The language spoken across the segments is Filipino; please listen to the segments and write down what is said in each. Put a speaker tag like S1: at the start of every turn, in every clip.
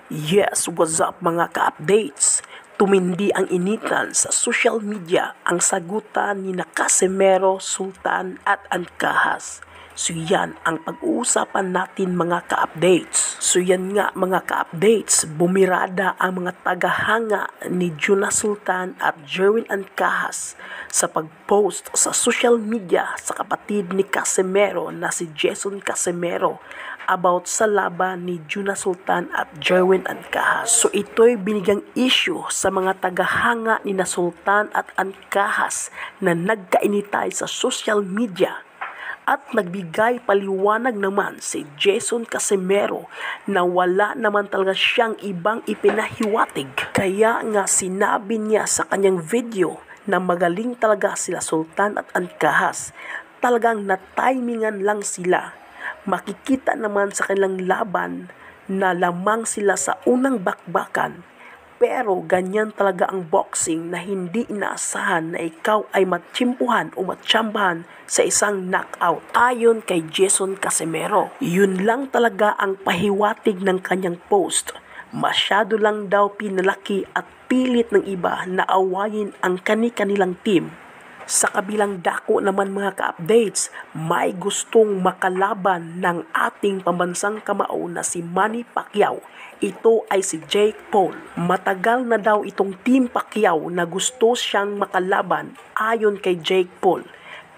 S1: Yes, what's up mga ka-updates? Tumindi ang initan sa social media ang sagutan ni Casimero, Sultan at Ancahas. So yan ang pag-uusapan natin mga ka-updates. So yan nga mga ka-updates, bumirada ang mga tagahanga ni Juna Sultan at Jerwin Ancahas sa pag-post sa social media sa kapatid ni Casimero na si Jason Casimero about sa laban ni Juna Sultan at Jerwin Ancahas. So ito'y binigyang issue sa mga tagahanga ni na Sultan at Ancahas na nagkainitay sa social media. At nagbigay paliwanag naman si Jason Casimero na wala naman talaga siyang ibang ipinahiwatig. Kaya nga sinabi niya sa kanyang video na magaling talaga sila Sultan at Ancahas. Talagang na-timingan lang sila. Makikita naman sa kanilang laban na lamang sila sa unang bakbakan. Pero ganyan talaga ang boxing na hindi inaasahan na ikaw ay matsimpuhan o matsambahan sa isang knockout. Ayon kay Jason Casimero, yun lang talaga ang pahiwatig ng kanyang post. Masyado lang daw pinalaki at pilit ng iba na awayin ang kani-kanilang team. Sa kabilang dako naman mga ka-updates, may gustong makalaban ng ating pambansang kamao na si Manny Pacquiao. Ito ay si Jake Paul. Matagal na daw itong Team Pacquiao na gusto siyang makalaban ayon kay Jake Paul.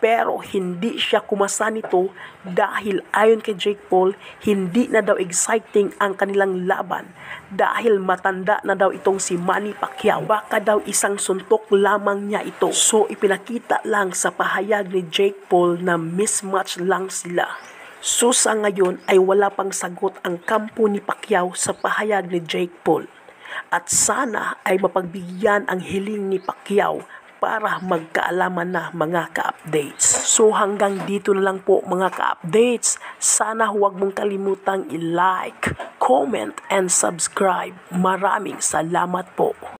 S1: Pero hindi siya kumasa nito dahil ayon kay Jake Paul, hindi na daw exciting ang kanilang laban dahil matanda na daw itong si Manny Pacquiao. Baka daw isang suntok lamang niya ito. So ipinakita lang sa pahayag ni Jake Paul na mismatch lang sila. So sa ngayon ay wala pang sagot ang kampo ni Pacquiao sa pahayag ni Jake Paul. At sana ay mapagbigyan ang hiling ni Pacquiao para magkaalaman na mga ka-updates. So hanggang dito na lang po mga ka-updates. Sana huwag mong kalimutang i-like, comment, and subscribe. Maraming salamat po.